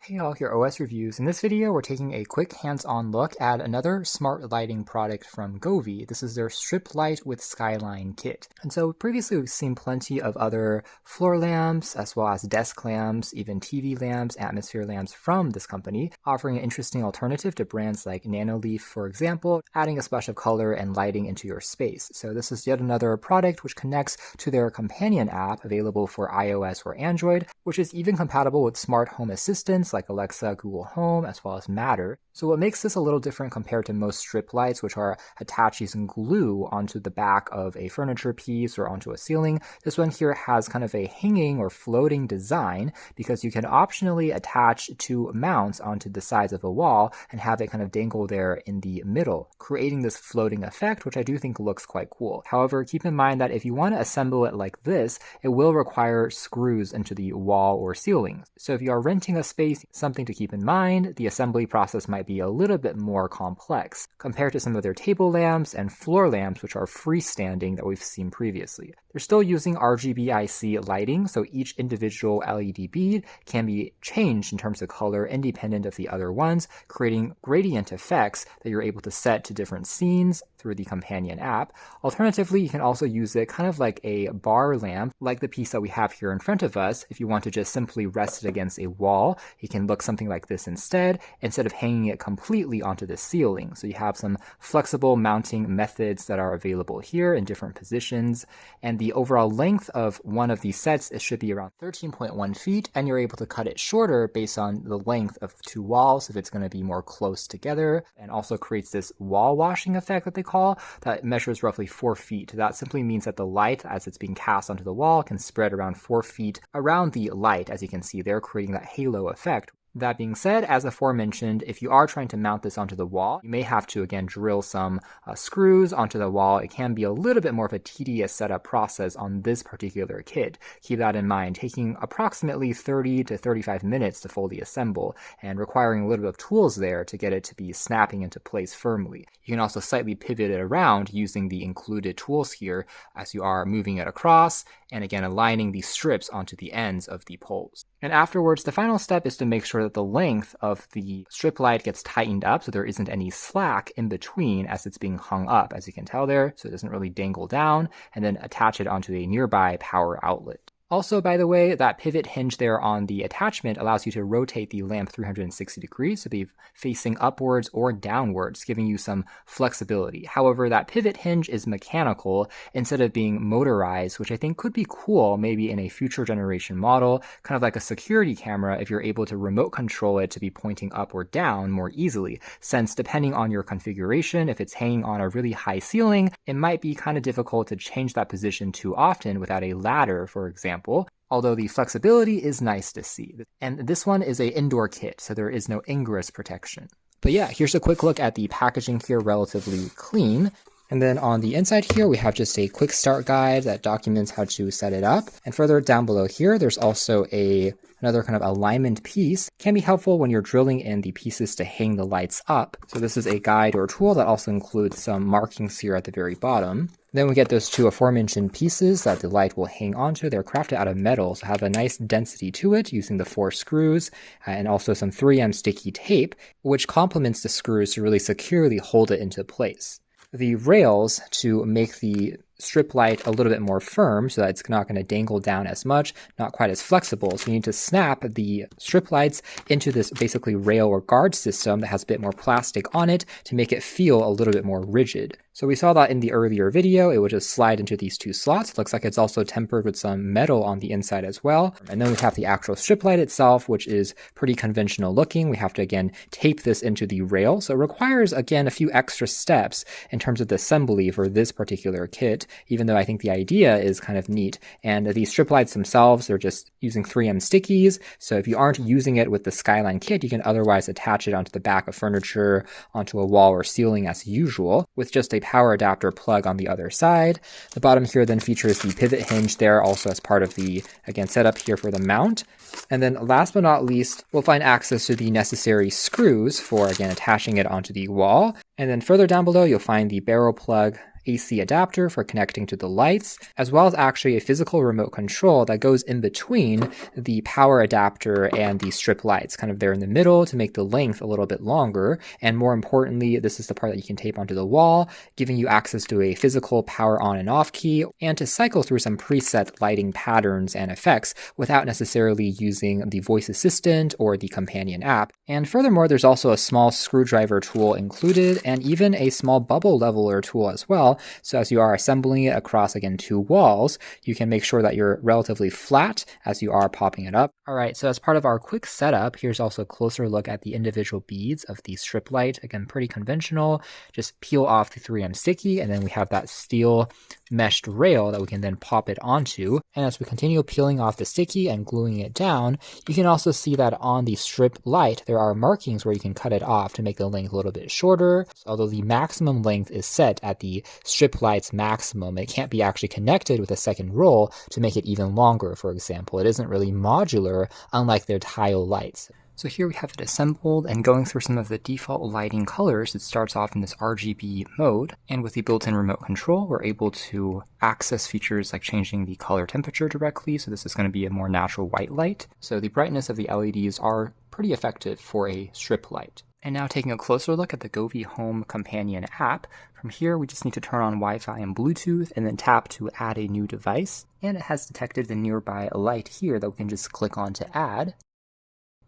Hey all, here OS Reviews. In this video, we're taking a quick hands-on look at another smart lighting product from Govee. This is their Strip Light with Skyline Kit. And so previously we've seen plenty of other floor lamps, as well as desk lamps, even TV lamps, atmosphere lamps from this company, offering an interesting alternative to brands like Nanoleaf, for example, adding a splash of color and lighting into your space. So this is yet another product which connects to their companion app available for iOS or Android, which is even compatible with smart home assistants like Alexa, Google Home, as well as Matter. So what makes this a little different compared to most strip lights, which are attached using glue onto the back of a furniture piece or onto a ceiling, this one here has kind of a hanging or floating design because you can optionally attach two mounts onto the sides of a wall and have it kind of dangle there in the middle, creating this floating effect, which I do think looks quite cool. However, keep in mind that if you want to assemble it like this, it will require screws into the wall or ceiling. So if you are renting a space, something to keep in mind, the assembly process might be a little bit more complex compared to some of their table lamps and floor lamps, which are freestanding that we've seen previously. They're still using RGB-IC lighting, so each individual LED bead can be changed in terms of color independent of the other ones, creating gradient effects that you're able to set to different scenes through the companion app. Alternatively, you can also use it kind of like a bar lamp, like the piece that we have here in front of us. If you want to just simply rest it against a wall, it can look something like this instead of hanging it completely onto the ceiling. So you have some flexible mounting methods that are available here in different positions, and the overall length of one of these sets, it should be around 13.1 feet, and you're able to cut it shorter based on the length of two walls if it's going to be more close together, and also creates this wall washing effect that they call that measures roughly 4 feet. That simply means that the light, as it's being cast onto the wall, can spread around 4 feet around the light, as you can see there, creating that halo effect. That being said, as aforementioned, if you are trying to mount this onto the wall, you may have to again drill some screws onto the wall. It can be a little bit more of a tedious setup process on this particular kit. Keep that in mind, taking approximately 30 to 35 minutes to fully assemble and requiring a little bit of tools there to get it to be snapping into place firmly. You can also slightly pivot it around using the included tools here as you are moving it across and again aligning these strips onto the ends of the poles. And afterwards, the final step is to make sure that the length of the strip light gets tightened up so there isn't any slack in between as it's being hung up, as you can tell there, so it doesn't really dangle down, and then attach it onto a nearby power outlet. Also, by the way, that pivot hinge there on the attachment allows you to rotate the lamp 360 degrees to be facing upwards or downwards, giving you some flexibility. However, that pivot hinge is mechanical instead of being motorized, which I think could be cool maybe in a future generation model, kind of like a security camera if you're able to remote control it to be pointing up or down more easily, since depending on your configuration, if it's hanging on a really high ceiling, it might be kind of difficult to change that position too often without a ladder, for example. Although the flexibility is nice to see. And this one is an indoor kit, so there is no ingress protection. But yeah, here's a quick look at the packaging here, relatively clean. And then on the inside here, we have just a quick start guide that documents how to set it up. And further down below here, there's also another kind of alignment piece. Can be helpful when you're drilling in the pieces to hang the lights up. So this is a guide or tool that also includes some markings here at the very bottom. Then we get those two aforementioned pieces that the light will hang onto. They're crafted out of metal, so have a nice density to it using the 4 screws and also some 3M sticky tape, which complements the screws to really securely hold it into place. The rails to make the strip light a little bit more firm so that it's not going to dangle down as much, not quite as flexible. So you need to snap the strip lights into this basically rail or guard system that has a bit more plastic on it to make it feel a little bit more rigid. So we saw that in the earlier video, it would just slide into these 2 slots. It looks like it's also tempered with some metal on the inside as well. And then we have the actual strip light itself, which is pretty conventional looking. We have to again tape this into the rail. So it requires again a few extra steps in terms of the assembly for this particular kit, even though I think the idea is kind of neat. And these strip lights themselves, they're just using 3M stickies. So if you aren't using it with the Skyline Kit, you can otherwise attach it onto the back of furniture, onto a wall or ceiling as usual, with just a power adapter plug on the other side. The bottom here then features the pivot hinge there also as part of the, again, setup here for the mount. And then last but not least, we'll find access to the necessary screws for, again, attaching it onto the wall. And then further down below, you'll find the barrel plug AC adapter for connecting to the lights, as well as actually a physical remote control that goes in between the power adapter and the strip lights, kind of there in the middle to make the length a little bit longer. And more importantly, this is the part that you can tape onto the wall, giving you access to a physical power on and off key, and to cycle through some preset lighting patterns and effects without necessarily using the voice assistant or the companion app. And furthermore, there's also a small screwdriver tool included, and even a small bubble leveler tool as well. So as you are assembling it across, again, two walls, you can make sure that you're relatively flat as you are popping it up. All right, so as part of our quick setup, here's also a closer look at the individual beads of the strip light. Again, pretty conventional. Just peel off the 3M sticky, and then we have that steel meshed rail that we can then pop it onto. And as we continue peeling off the sticky and gluing it down, you can also see that on the strip light, there are markings where you can cut it off to make the length a little bit shorter. So although the maximum length is set at the strip light's maximum, it can't be actually connected with a second roll to make it even longer, for example. It isn't really modular, unlike their tile lights. So here we have it assembled, and going through some of the default lighting colors, it starts off in this RGB mode, and with the built-in remote control, we're able to access features like changing the color temperature directly, so this is going to be a more natural white light. So the brightness of the LEDs are pretty effective for a strip light. And now taking a closer look at the Govee Home Companion app, from here we just need to turn on Wi-Fi and Bluetooth and then tap to add a new device, and it has detected the nearby light here that we can just click on to add.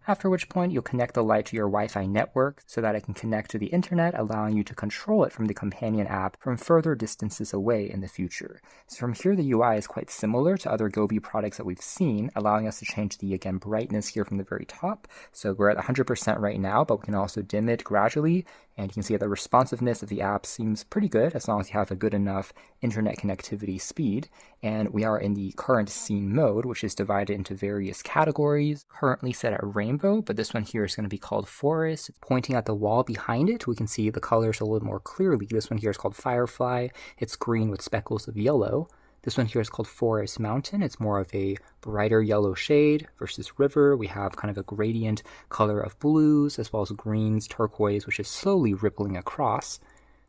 After which point you'll connect the light to your Wi-Fi network so that it can connect to the internet, allowing you to control it from the companion app from further distances away in the future. So from here the UI is quite similar to other Govee products that we've seen, allowing us to change the, again, brightness here from the very top. So we're at 100% right now, but we can also dim it gradually, and you can see that the responsiveness of the app seems pretty good as long as you have a good enough internet connectivity speed. And we are in the current scene mode, which is divided into various categories, currently set at rainbow, but this one here is going to be called forest. It's pointing at the wall behind it. We can see the colors a little more clearly. This one here is called firefly. It's green with speckles of yellow. This one here is called Forest Mountain. It's more of a brighter yellow shade versus river. We have kind of a gradient color of blues as well as greens, turquoise, which is slowly rippling across.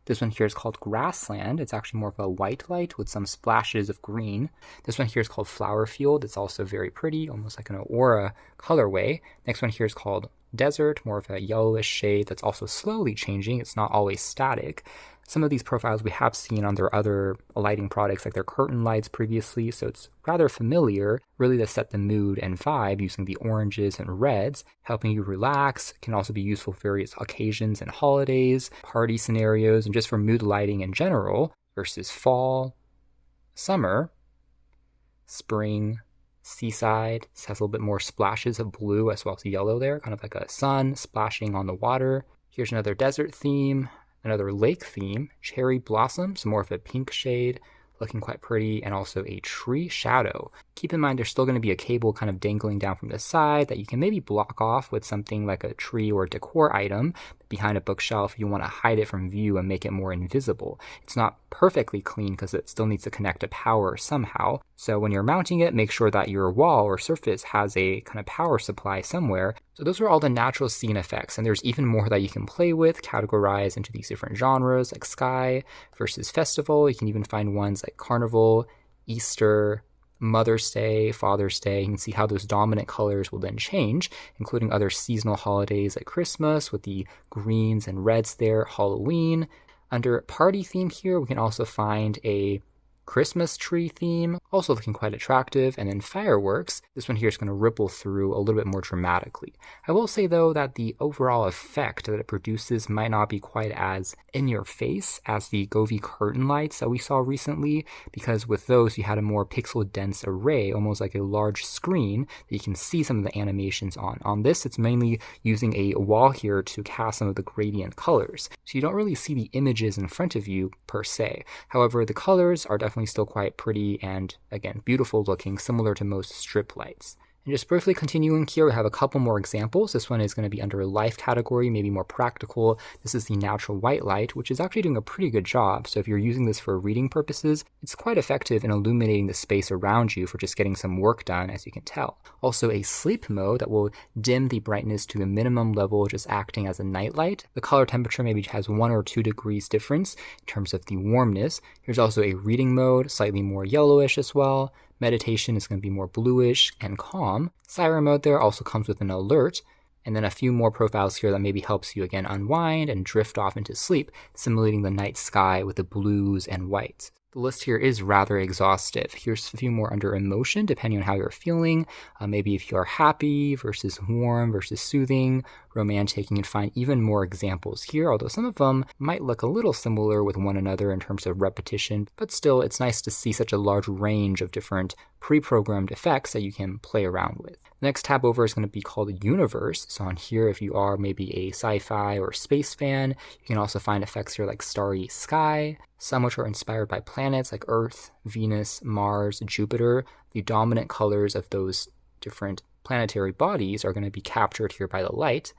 This one here is called Grassland. It's actually more of a white light with some splashes of green. This one here is called Flower Field. It's also very pretty, almost like an aura colorway. Next one here is called Desert, more of a yellowish shade that's also slowly changing. It's not always static. Some of these profiles we have seen on their other lighting products, like their curtain lights previously, so it's rather familiar, really to set the mood and vibe using the oranges and reds, helping you relax. It can also be useful for various occasions and holidays, party scenarios, and just for mood lighting in general, versus fall, summer, spring, seaside. This has a little bit more splashes of blue as well as yellow there, kind of like a sun splashing on the water. Here's another desert theme. Another lake theme, cherry blossom, some more of a pink shade, looking quite pretty, and also a tree shadow. Keep in mind there's still going to be a cable kind of dangling down from the side that you can maybe block off with something like a tree or decor item behind a bookshelf if you want to hide it from view and make it more invisible. It's not perfectly clean because it still needs to connect to power somehow. So when you're mounting it, make sure that your wall or surface has a kind of power supply somewhere. So those are all the natural scene effects, and there's even more that you can play with, categorize into these different genres like sky versus festival. You can even find ones like carnival, Easter, Mother's Day, Father's Day. You can see how those dominant colors will then change, including other seasonal holidays like Christmas with the greens and reds there, Halloween. Under party theme here, we can also find a Christmas tree theme, also looking quite attractive, and then fireworks. This one here is going to ripple through a little bit more dramatically. I will say though that the overall effect that it produces might not be quite as in your face as the Govee curtain lights that we saw recently, because with those you had a more pixel dense array, almost like a large screen that you can see some of the animations on. On this, it's mainly using a wall here to cast some of the gradient colors, so you don't really see the images in front of you per se. However, the colors are definitely still quite pretty and, again, beautiful looking, similar to most strip lights. And just briefly continuing here, we have a couple more examples. This one is going to be under a life category, maybe more practical. This is the natural white light, which is actually doing a pretty good job. So if you're using this for reading purposes, it's quite effective in illuminating the space around you for just getting some work done, as you can tell. Also a sleep mode that will dim the brightness to the minimum level, just acting as a night light. The color temperature maybe has 1 or 2 degrees difference in terms of the warmness. Here's also a reading mode, slightly more yellowish as well. Meditation is going to be more bluish and calm. Siren mode there also comes with an alert. And then a few more profiles here that maybe helps you again unwind and drift off into sleep, simulating the night sky with the blues and whites. The list here is rather exhaustive. Here's a few more under emotion, depending on how you're feeling. Maybe if you're happy versus warm versus soothing, romantic, you can find even more examples here, although some of them might look a little similar with one another in terms of repetition, but still it's nice to see such a large range of different pre-programmed effects that you can play around with. The next tab over is going to be called Universe. So on here, if you are maybe a sci-fi or space fan, you can also find effects here like starry sky, some which are inspired by planets like Earth, Venus, Mars, Jupiter. The dominant colors of those different planetary bodies are going to be captured here by the light.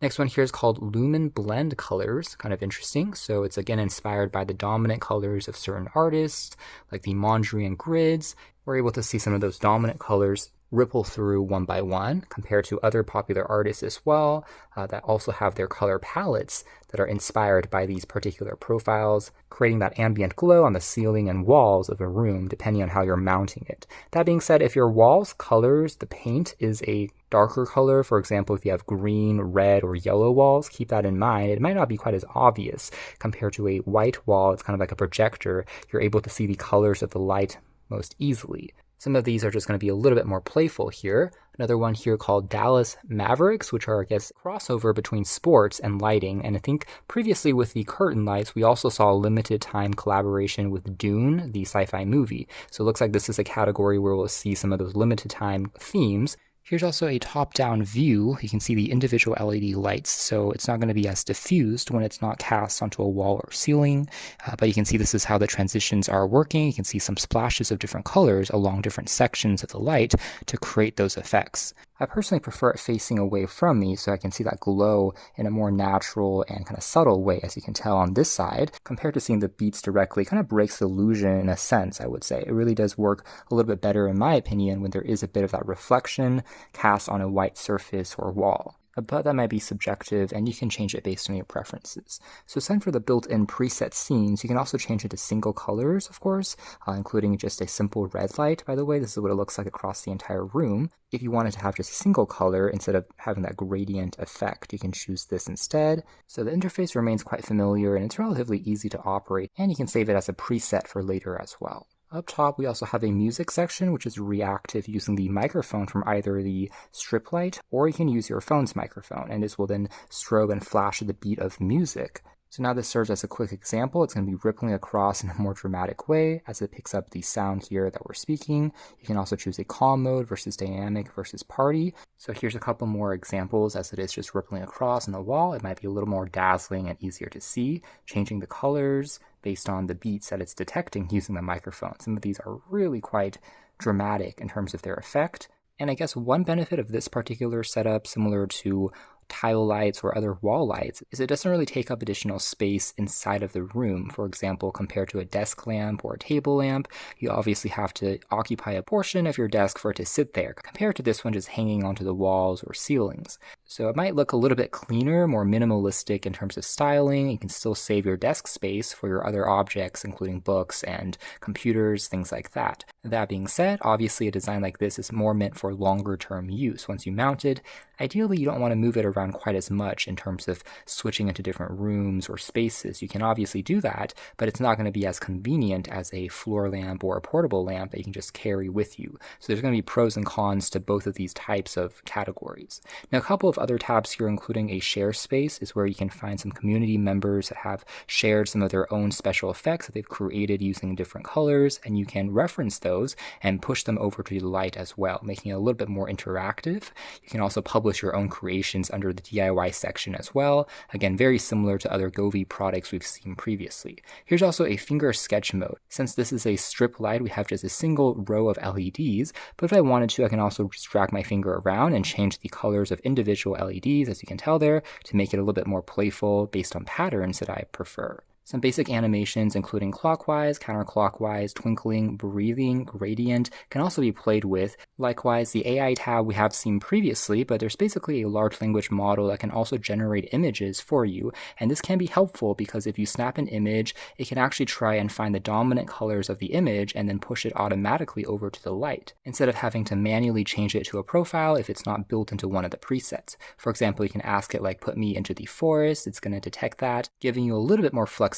Next one here is called LuminBlend Colors, kind of interesting. So it's again inspired by the dominant colors of certain artists, like the Mondrian grids. We're able to see some of those dominant colors ripple through one by one, compared to other popular artists as well that also have their color palettes that are inspired by these particular profiles, creating that ambient glow on the ceiling and walls of a room, depending on how you're mounting it. That being said, if your walls colors, the paint is a darker color, for example, if you have green, red, or yellow walls, keep that in mind. It might not be quite as obvious compared to a white wall. It's kind of like a projector. You're able to see the colors of the light most easily. Some of these are just going to be a little bit more playful here. Another one here called Dallas Mavericks, which are, I guess, crossover between sports and lighting. And I think previously with the curtain lights, we also saw a limited time collaboration with Dune, the sci-fi movie. So it looks like this is a category where we'll see some of those limited time themes. Here's also a top-down view. You can see the individual LED lights, so it's not going to be as diffused when it's not cast onto a wall or ceiling, but you can see this is how the transitions are working. You can see some splashes of different colors along different sections of the light to create those effects. I personally prefer it facing away from me so I can see that glow in a more natural and kind of subtle way, as you can tell on this side, compared to seeing the beats directly. Kind of breaks the illusion in a sense, I would say. It really does work a little bit better, in my opinion, when there is a bit of that reflection cast on a white surface or wall. But that might be subjective, and you can change it based on your preferences. So aside for the built-in preset scenes, you can also change it to single colors, of course, including just a simple red light. By the way, this is what it looks like across the entire room. If you wanted to have just a single color instead of having that gradient effect, you can choose this instead. So the interface remains quite familiar, and it's relatively easy to operate, and you can save it as a preset for later as well. Up top, we also have a music section, which is reactive using the microphone from either the strip light, or you can use your phone's microphone, and this will then strobe and flash at the beat of music. So now this serves as a quick example. It's going to be rippling across in a more dramatic way as it picks up the sound here that we're speaking. You can also choose a calm mode versus dynamic versus party. So here's a couple more examples as it is just rippling across on the wall. It might be a little more dazzling and easier to see, changing the colors based on the beats that it's detecting using the microphone. Some of these are really quite dramatic in terms of their effect. And I guess one benefit of this particular setup, similar to tile lights or other wall lights, is it doesn't really take up additional space inside of the room. For example, compared to a desk lamp or a table lamp, you obviously have to occupy a portion of your desk for it to sit there, compared to this one just hanging onto the walls or ceilings. So it might look a little bit cleaner, more minimalistic in terms of styling. You can still save your desk space for your other objects, including books and computers, things like that. That being said, obviously a design like this is more meant for longer term use. Once you mount it, ideally you don't want to move it around quite as much in terms of switching into different rooms or spaces. You can obviously do that, but it's not going to be as convenient as a floor lamp or a portable lamp that you can just carry with you. So there's going to be pros and cons to both of these types of categories. Now, a couple of other tabs here, including a share space, is where you can find some community members that have shared some of their own special effects that they've created using different colors, and you can reference those and push them over to the light as well, making it a little bit more interactive. You can also publish your own creations under the DIY section as well. Again, very similar to other Govee products we've seen previously. Here's also a finger sketch mode. Since this is a strip light, we have just a single row of LEDs, but if I wanted to, I can also just drag my finger around and change the colors of individual LEDs, as you can tell there, to make it a little bit more playful based on patterns that I prefer. Some basic animations, including clockwise, counterclockwise, twinkling, breathing, gradient, can also be played with. Likewise, the AI tab we have seen previously, but there's basically a large language model that can also generate images for you, and this can be helpful because if you snap an image, it can actually try and find the dominant colors of the image and then push it automatically over to the light, instead of having to manually change it to a profile if it's not built into one of the presets. For example, you can ask it like, put me into the forest, it's going to detect that, giving you a little bit more flexibility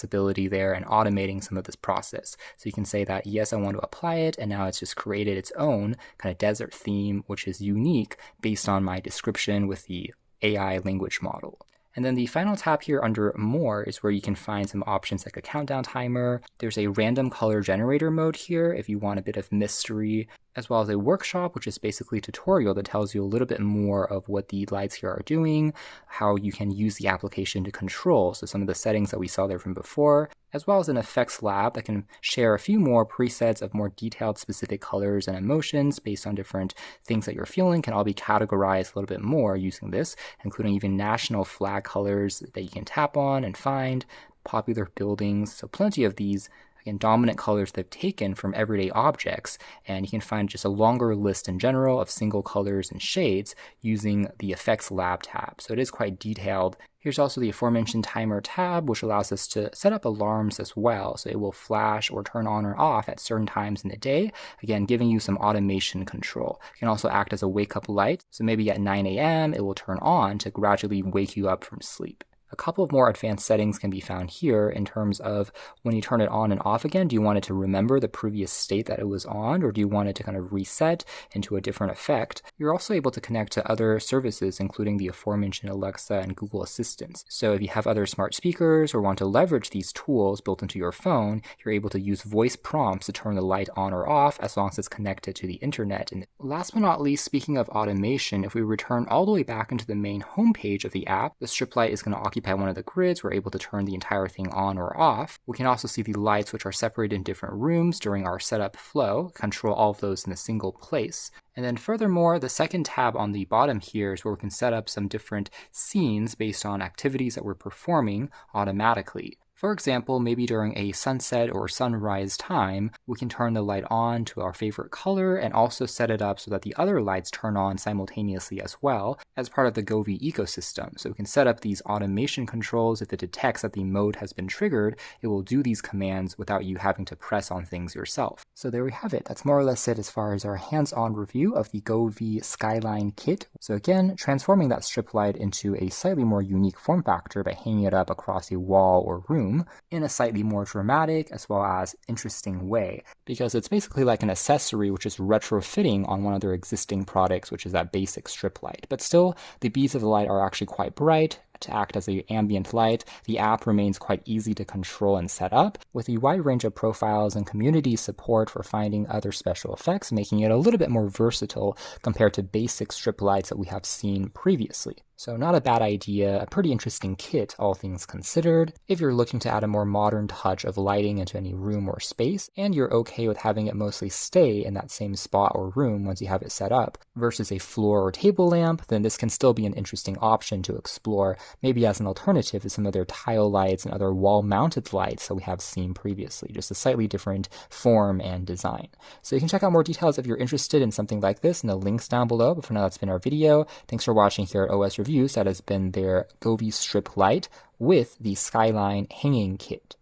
there and automating some of this process. So you can say that, yes, I want to apply it, and now it's just created its own kind of desert theme, which is unique based on my description with the AI language model. And then the final tab here under More is where you can find some options like a countdown timer. There's a random color generator mode here if you want a bit of mystery, as well as a workshop, which is basically a tutorial that tells you a little bit more of what the lights here are doing, how you can use the application to control, so some of the settings that we saw there from before, as well as an effects lab that can share a few more presets of more detailed specific colors and emotions based on different things that you're feeling, can all be categorized a little bit more using this, including even national flag colors that you can tap on and find, popular buildings, so plenty of these again, dominant colors they've taken from everyday objects, and you can find just a longer list in general of single colors and shades using the Effects Lab tab. So it is quite detailed. Here's also the aforementioned timer tab, which allows us to set up alarms as well. So it will flash or turn on or off at certain times in the day, again, giving you some automation control. It can also act as a wake-up light. So maybe at 9 a.m., it will turn on to gradually wake you up from sleep. A couple of more advanced settings can be found here in terms of when you turn it on and off again, do you want it to remember the previous state that it was on, or do you want it to kind of reset into a different effect? You're also able to connect to other services, including the aforementioned Alexa and Google Assistants. So if you have other smart speakers or want to leverage these tools built into your phone, you're able to use voice prompts to turn the light on or off as long as it's connected to the internet. And last but not least, speaking of automation, if we return all the way back into the main homepage of the app, the strip light is going to occupy one of the grids. We're able to turn the entire thing on or off. We can also see the lights, which are separated in different rooms during our setup flow, control all of those in a single place. And then furthermore, the second tab on the bottom here is where we can set up some different scenes based on activities that we're performing automatically. For example, maybe during a sunset or sunrise time, we can turn the light on to our favorite color and also set it up so that the other lights turn on simultaneously as well as part of the Govee ecosystem. So we can set up these automation controls. If it detects that the mode has been triggered, it will do these commands without you having to press on things yourself. So there we have it. That's more or less it as far as our hands-on review of the Govee Skyline Kit. So again, transforming that strip light into a slightly more unique form factor by hanging it up across a wall or room in a slightly more dramatic as well as interesting way, because it's basically like an accessory which is retrofitting on one of their existing products, which is that basic strip light. But still, the beads of the light are actually quite bright to act as the ambient light. The app remains quite easy to control and set up, with a wide range of profiles and community support for finding other special effects, making it a little bit more versatile compared to basic strip lights that we have seen previously. So not a bad idea, a pretty interesting kit, all things considered, if you're looking to add a more modern touch of lighting into any room or space, and you're okay with having it mostly stay in that same spot or room once you have it set up, versus a floor or table lamp, then this can still be an interesting option to explore, maybe as an alternative to some of their tile lights and other wall-mounted lights that we have seen previously, just a slightly different form and design. So you can check out more details if you're interested in something like this in the links down below, but for now that's been our video. Thanks for watching here at OS Reviews. That has been their Govee Strip Light with the Skyline Hanging Kit.